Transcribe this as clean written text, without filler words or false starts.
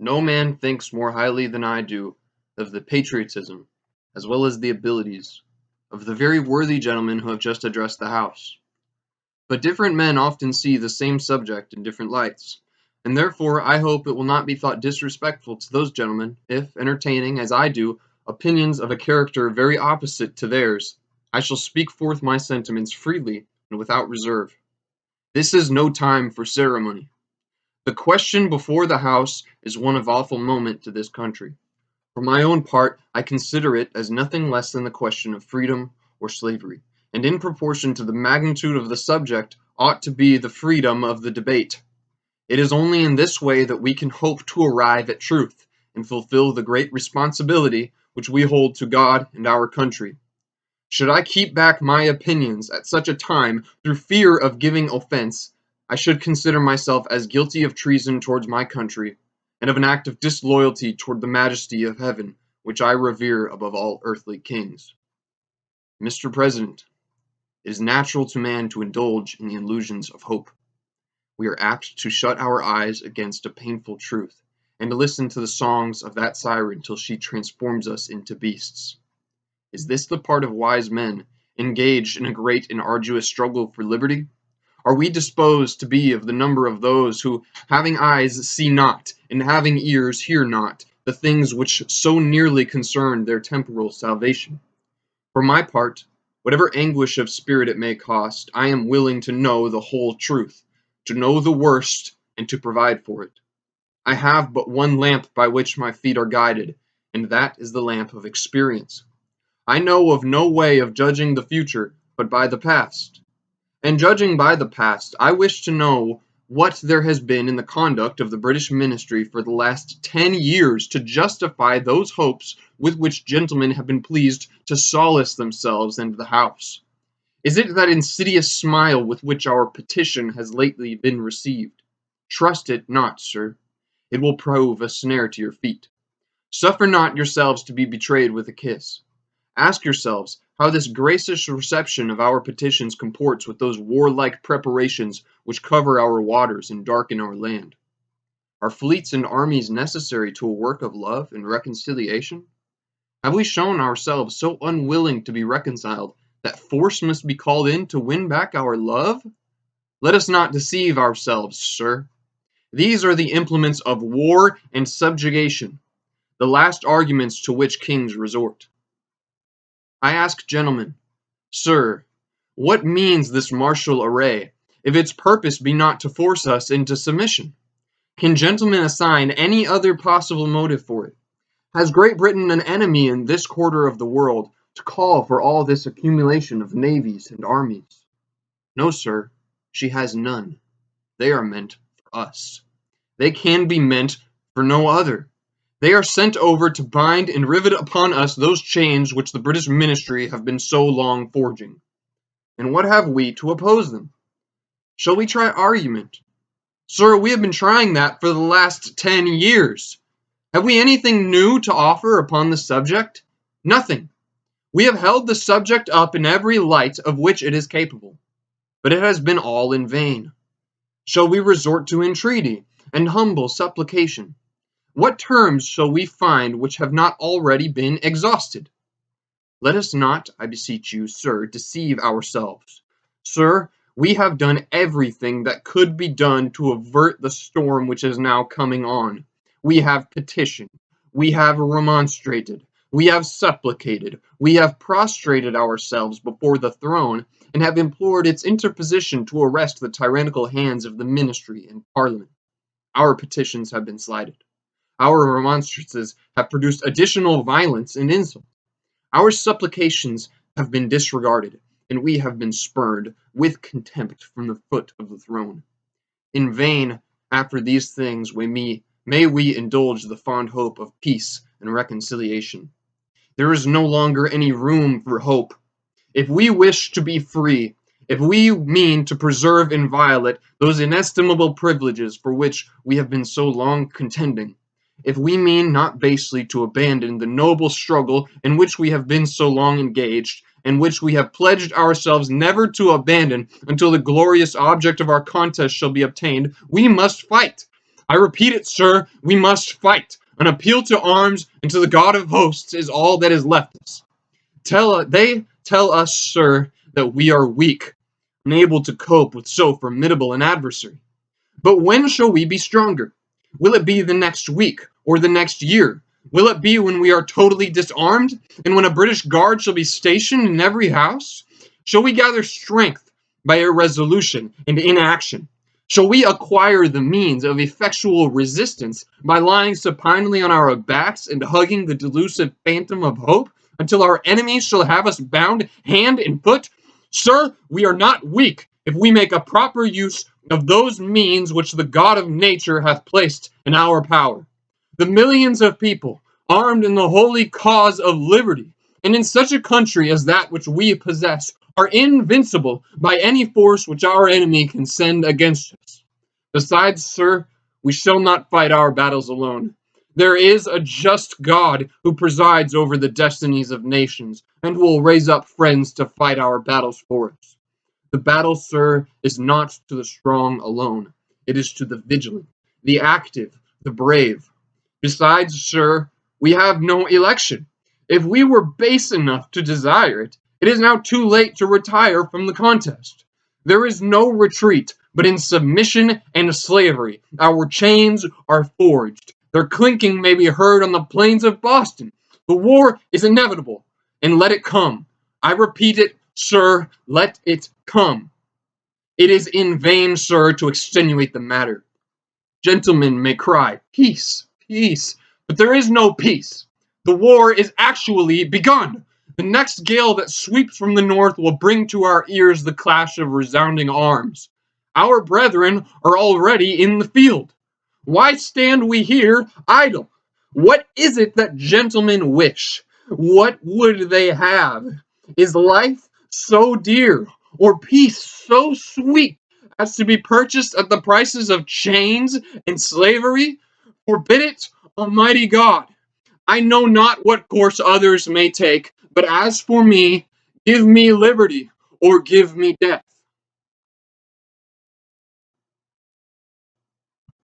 No man thinks more highly than I do of the patriotism, as well as the abilities, of the very worthy gentlemen who have just addressed the House. But different men often see the same subject in different lights, and therefore I hope it will not be thought disrespectful to those gentlemen if, entertaining, as I do, opinions of a character very opposite to theirs, I shall speak forth my sentiments freely and without reserve. This is no time for ceremony. The question before the House is one of awful moment to this country. For my own part, I consider it as nothing less than the question of freedom or slavery, and in proportion to the magnitude of the subject ought to be the freedom of the debate. It is only in this way that we can hope to arrive at truth, and fulfill the great responsibility which we hold to God and our country. Should I keep back my opinions at such a time through fear of giving offense, I should consider myself as guilty of treason towards my country, and of an act of disloyalty toward the majesty of heaven, which I revere above all earthly kings. Mr. President, it is natural to man to indulge in the illusions of hope. We are apt to shut our eyes against a painful truth, and to listen to the songs of that siren till she transforms us into beasts. Is this the part of wise men, engaged in a great and arduous struggle for liberty? Are we disposed to be of the number of those who, having eyes, see not, and having ears, hear not, the things which so nearly concern their temporal salvation? For my part, whatever anguish of spirit it may cost, I am willing to know the whole truth, to know the worst, and to provide for it. I have but one lamp by which my feet are guided, and that is the lamp of experience. I know of no way of judging the future but by the past. And judging by the past, I wish to know what there has been in the conduct of the British ministry for the last 10 years to justify those hopes with which gentlemen have been pleased to solace themselves and the House. Is it that insidious smile with which our petition has lately been received? Trust it not, sir. It will prove a snare to your feet. Suffer not yourselves to be betrayed with a kiss. Ask yourselves how this gracious reception of our petitions comports with those warlike preparations which cover our waters and darken our land. Are fleets and armies necessary to a work of love and reconciliation? Have we shown ourselves so unwilling to be reconciled that force must be called in to win back our love? Let us not deceive ourselves, sir. These are the implements of war and subjugation, the last arguments to which kings resort. I ask gentlemen, sir, what means this martial array, if its purpose be not to force us into submission? Can gentlemen assign any other possible motive for it? Has Great Britain an enemy in this quarter of the world to call for all this accumulation of navies and armies? No, sir, she has none. They are meant for us. They can be meant for no other. They are sent over to bind and rivet upon us those chains which the British ministry have been so long forging. And what have we to oppose them? Shall we try argument? Sir, we have been trying that for the last 10 years. Have we anything new to offer upon the subject? Nothing. We have held the subject up in every light of which it is capable, but it has been all in vain. Shall we resort to entreaty and humble supplication? What terms shall we find which have not already been exhausted? Let us not, I beseech you, sir, deceive ourselves. Sir, we have done everything that could be done to avert the storm which is now coming on. We have petitioned, we have remonstrated, we have supplicated, we have prostrated ourselves before the throne, and have implored its interposition to arrest the tyrannical hands of the ministry and parliament. Our petitions have been slighted. Our remonstrances have produced additional violence and insult. Our supplications have been disregarded, and we have been spurned with contempt from the foot of the throne. In vain, after these things, may we indulge the fond hope of peace and reconciliation. There is no longer any room for hope. If we wish to be free, if we mean to preserve inviolate those inestimable privileges for which we have been so long contending, if we mean not basely to abandon the noble struggle in which we have been so long engaged, and which we have pledged ourselves never to abandon until the glorious object of our contest shall be obtained, we must fight. I repeat it, sir, we must fight. An appeal to arms and to the God of hosts is all that is left us. They tell us, sir, that we are weak, unable to cope with so formidable an adversary. But when shall we be stronger? Will it be the next week or the next year? Will it be when we are totally disarmed and when a British guard shall be stationed in every house? Shall we gather strength by irresolution and inaction? Shall we acquire the means of effectual resistance by lying supinely on our backs and hugging the delusive phantom of hope until our enemies shall have us bound hand and foot? Sir, we are not weak if we make a proper use of those means which the God of nature hath placed in our power. The millions of people, armed in the holy cause of liberty, and in such a country as that which we possess, are invincible by any force which our enemy can send against us. Besides, sir, we shall not fight our battles alone. There is a just God who presides over the destinies of nations, and will raise up friends to fight our battles for us. The battle, sir, is not to the strong alone. It is to the vigilant, the active, the brave. Besides, sir, we have no election. If we were base enough to desire it, it is now too late to retire from the contest. There is no retreat, but in submission and slavery. Our chains are forged. Their clinking may be heard on the plains of Boston. The war is inevitable, and let it come. I repeat it, sir, let it come. It is in vain, sir, to extenuate the matter. Gentlemen may cry, peace, peace, but there is no peace. The war is actually begun. The next gale that sweeps from the north will bring to our ears the clash of resounding arms. Our brethren are already in the field. Why stand we here idle? What is it that gentlemen wish? What would they have? Is life so dear, or peace so sweet, as to be purchased at the prices of chains and slavery? Forbid it, Almighty God. I know not what course others may take, but as for me, give me liberty or give me death.